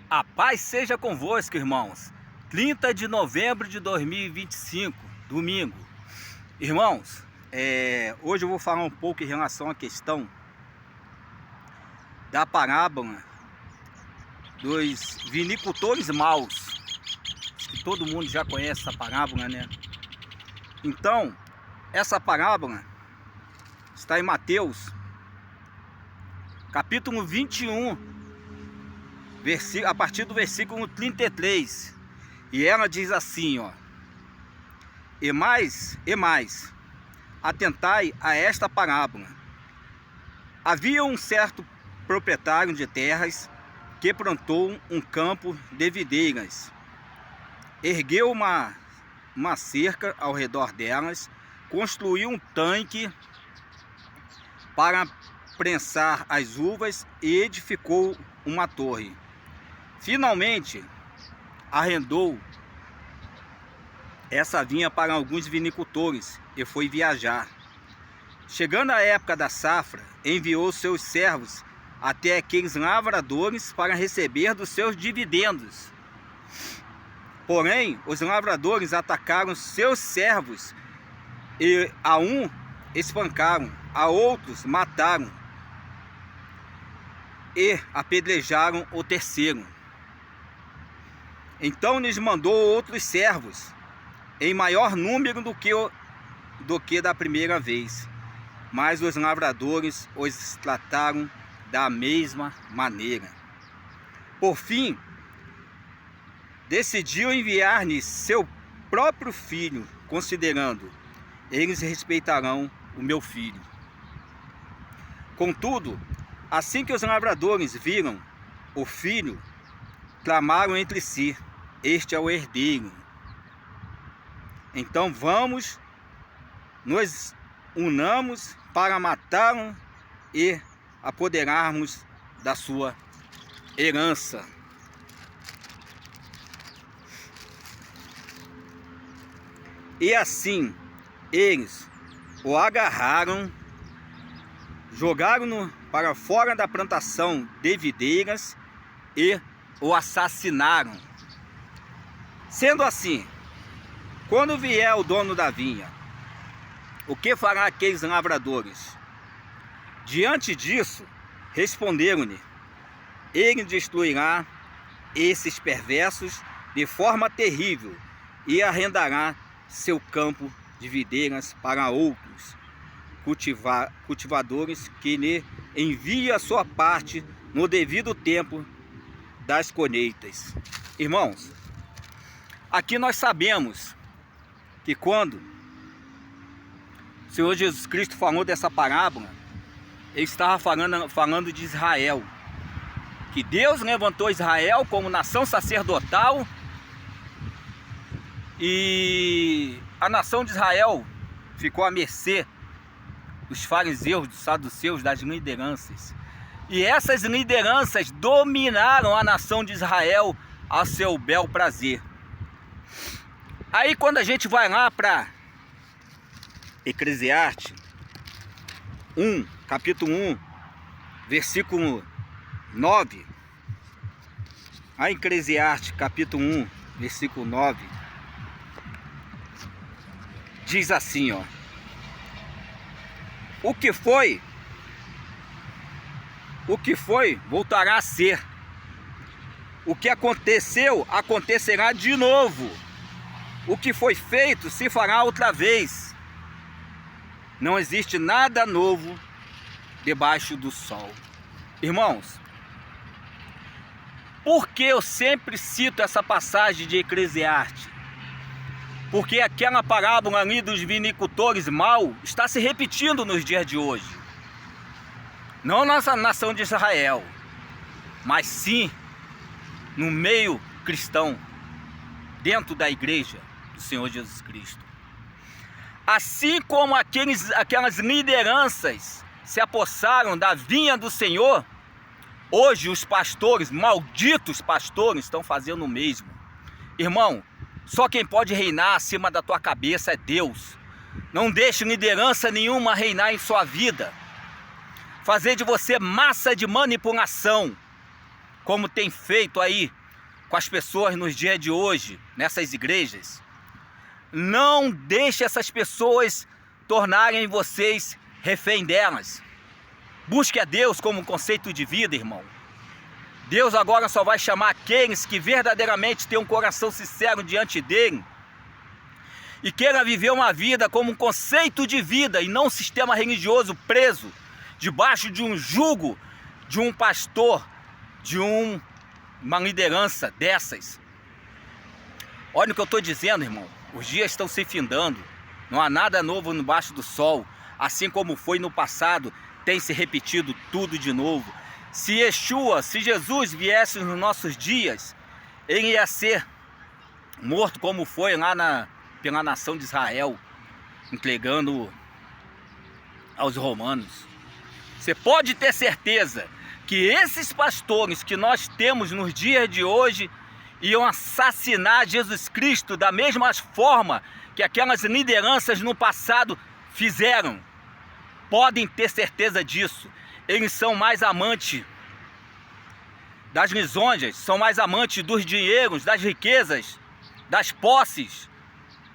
A paz seja convosco, irmãos. 30 de novembro de 2025, domingo. Irmãos, hoje eu vou falar um pouco em relação à questão da parábola dos vinicultores maus. Acho que todo mundo já conhece essa parábola, né? Então, essa parábola está em Mateus, capítulo 21, a partir do versículo 33, e ela diz assim, ó: e mais, atentai a esta parábola. Havia um certo proprietário de terras que plantou um campo de videiras, ergueu uma cerca ao redor delas, construiu um tanque para prensar as uvas e edificou uma torre. Finalmente, arrendou essa vinha para alguns vinicultores e foi viajar. Chegando a época da safra, enviou seus servos até aqueles lavradores para receber dos seus dividendos. Porém, os lavradores atacaram seus servos e a um espancaram, a outros mataram e apedrejaram o terceiro. Então lhes mandou outros servos, em maior número do que da primeira vez. Mas os lavradores os trataram da mesma maneira. Por fim, decidiu enviar-lhes seu próprio filho, considerando: eles respeitarão o meu filho. Contudo, assim que os lavradores viram o filho, clamaram entre si: este é o herdeiro. Então vamos, nos unamos para matá-lo e apoderarmos da sua herança. E assim eles o agarraram, jogaram-no para fora da plantação de videiras e o assassinaram. Sendo assim, quando vier o dono da vinha, o que fará aqueles lavradores? Diante disso, responderam-lhe: ele destruirá esses perversos de forma terrível e arrendará seu campo de videiras para outros cultivadores, que lhe envie a sua parte no devido tempo das colheitas. Irmãos, aqui nós sabemos que quando o Senhor Jesus Cristo falou dessa parábola, ele estava falando de Israel, que Deus levantou Israel como nação sacerdotal, e a nação de Israel ficou à mercê dos fariseus, dos saduceus, das lideranças. E essas lideranças dominaram a nação de Israel a seu bel prazer. Aí quando a gente vai lá para Eclesiastes 1, capítulo 1, versículo 9. A Eclesiastes capítulo 1, versículo 9, diz assim, ó: o que foi, voltará a ser. O que aconteceu, acontecerá de novo. O que foi feito, se fará outra vez. Não existe nada novo debaixo do sol. Irmãos, por que eu sempre cito essa passagem de Eclesiastes? Porque aquela parábola ali dos vinicultores maus está se repetindo nos dias de hoje. Não na nação de Israel, mas sim no meio cristão, dentro da igreja do Senhor Jesus Cristo. Assim como aquelas lideranças se apossaram da vinha do Senhor, hoje os pastores, malditos pastores, estão fazendo o mesmo. Irmão, só quem pode reinar acima da tua cabeça é Deus. Não deixe liderança nenhuma reinar em sua vida. Fazer de você massa de manipulação, como tem feito aí com as pessoas nos dias de hoje, nessas igrejas. Não deixe essas pessoas tornarem vocês refém delas. Busque a Deus como um conceito de vida, irmão. Deus agora só vai chamar aqueles que verdadeiramente têm um coração sincero diante dele e queira viver uma vida como um conceito de vida e não um sistema religioso preso debaixo de um jugo de um pastor, de uma liderança dessas. Olha o que eu estou dizendo, irmão. Os dias estão se findando. Não há nada novo embaixo do sol. Assim como foi no passado, tem se repetido tudo de novo. Se Yeshua, se Jesus viesse nos nossos dias, ele ia ser morto como foi lá pela nação de Israel, entregando aos romanos. Você pode ter certeza que esses pastores que nós temos nos dias de hoje iam assassinar Jesus Cristo da mesma forma que aquelas lideranças no passado fizeram. Podem ter certeza disso. Eles são mais amantes das lisonjas, são mais amantes dos dinheiros, das riquezas, das posses,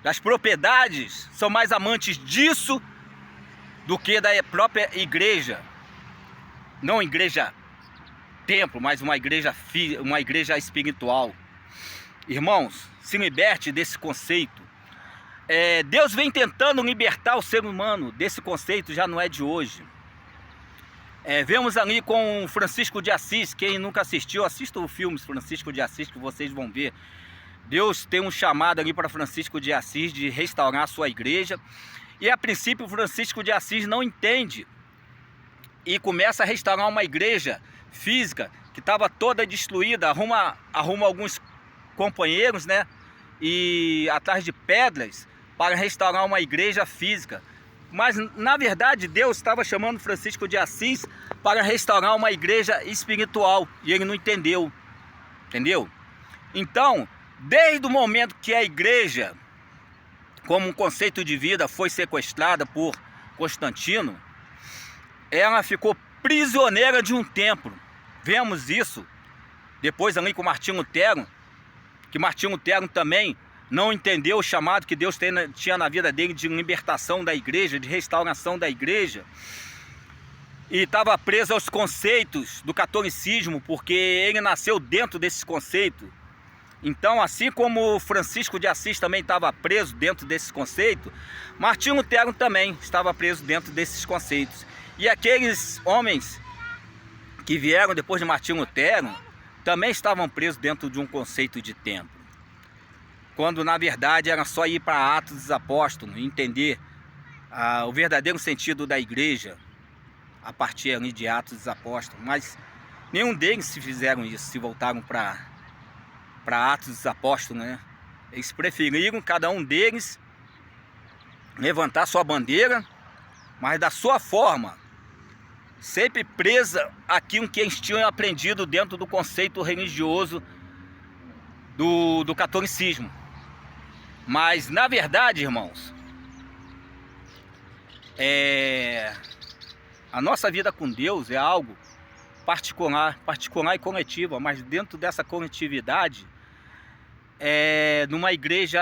das propriedades, são mais amantes disso do que da própria igreja. Não igreja templo, mas uma igreja espiritual. Irmãos, se liberte desse conceito. Deus vem tentando libertar o ser humano desse conceito, já não é de hoje. Vemos ali com Francisco de Assis. Quem nunca assistiu, assista o filme Francisco de Assis, que vocês vão ver. Deus tem um chamado ali para Francisco de Assis de restaurar a sua igreja. E a princípio Francisco de Assis não entende e começa a restaurar uma igreja física que estava toda destruída. Arruma alguns companheiros, né? E atrás de pedras para restaurar uma igreja física. Mas na verdade Deus estava chamando Francisco de Assis para restaurar uma igreja espiritual e ele não entendeu. Entendeu? Então, desde o momento que a igreja, como um conceito de vida, foi sequestrada por Constantino, ela ficou prisioneira de um templo. Vemos isso depois ali com Martinho Lutero, que Martinho Lutero também não entendeu o chamado que Deus tinha na vida dele de libertação da igreja, de restauração da igreja. E estava preso aos conceitos do catolicismo, porque ele nasceu dentro desses conceitos. Então, assim como Francisco de Assis também estava preso dentro desses conceitos, Martinho Lutero também estava preso dentro desses conceitos. E aqueles homens que vieram depois de Martinho Lutero também estavam presos dentro de um conceito de templo, quando na verdade era só ir para Atos dos Apóstolos e entender o verdadeiro sentido da igreja a partir ali de Atos dos Apóstolos. Mas nenhum deles se fizeram isso, se voltaram para Atos dos Apóstolos, né? Eles preferiram, cada um deles, levantar sua bandeira, mas da sua forma, sempre presa àquilo que eles tinham aprendido dentro do conceito religioso do catolicismo. Mas na verdade, irmãos, a nossa vida com Deus é algo particular e coletiva, mas dentro dessa coletividade, numa igreja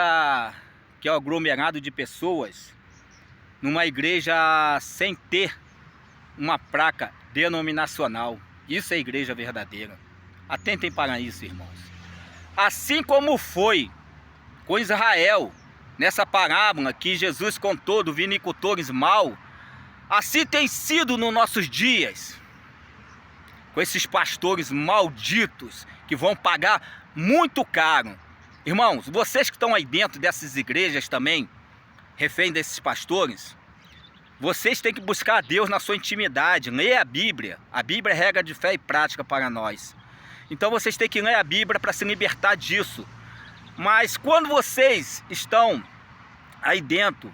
que é um aglomerado de pessoas, numa igreja sem ter uma placa denominacional. Isso é igreja verdadeira. Atentem para isso, irmãos. Assim como foi com Israel, nessa parábola que Jesus contou do vinicultores maus, assim tem sido nos nossos dias, com esses pastores malditos que vão pagar muito caro. Irmãos, vocês que estão aí dentro dessas igrejas também, refém desses pastores, vocês têm que buscar a Deus na sua intimidade, ler a Bíblia. A Bíblia é regra de fé e prática para nós. Então vocês têm que ler a Bíblia para se libertar disso. Mas quando vocês estão aí dentro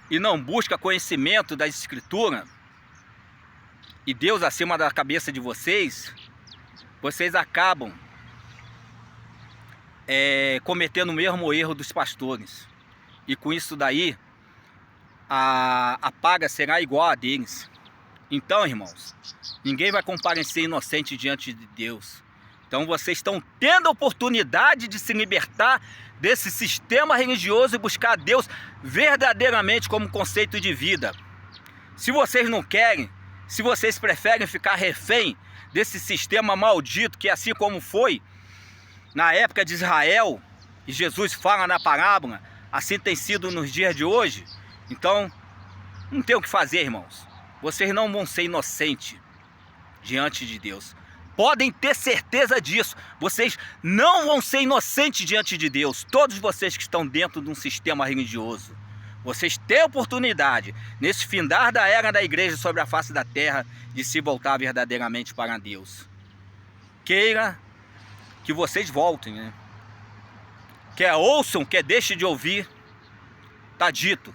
e não buscam conhecimento da Escritura e Deus acima da cabeça de vocês, vocês acabam cometendo o mesmo erro dos pastores. E com isso daí, a paga será igual a deles. Então, irmãos, ninguém vai comparecer inocente diante de Deus. Então vocês estão tendo a oportunidade de se libertar desse sistema religioso e buscar Deus verdadeiramente como conceito de vida. Se vocês não querem, se vocês preferem ficar refém desse sistema maldito, que assim como foi na época de Israel, e Jesus fala na parábola, assim tem sido nos dias de hoje, então não tem o que fazer, irmãos. Vocês não vão ser inocentes diante de Deus. Podem ter certeza disso. Vocês não vão ser inocentes diante de Deus. Todos vocês que estão dentro de um sistema religioso. Vocês têm a oportunidade, nesse findar da era da igreja sobre a face da terra, de se voltar verdadeiramente para Deus. Queira que vocês voltem, né? Quer ouçam, quer deixem de ouvir, está dito.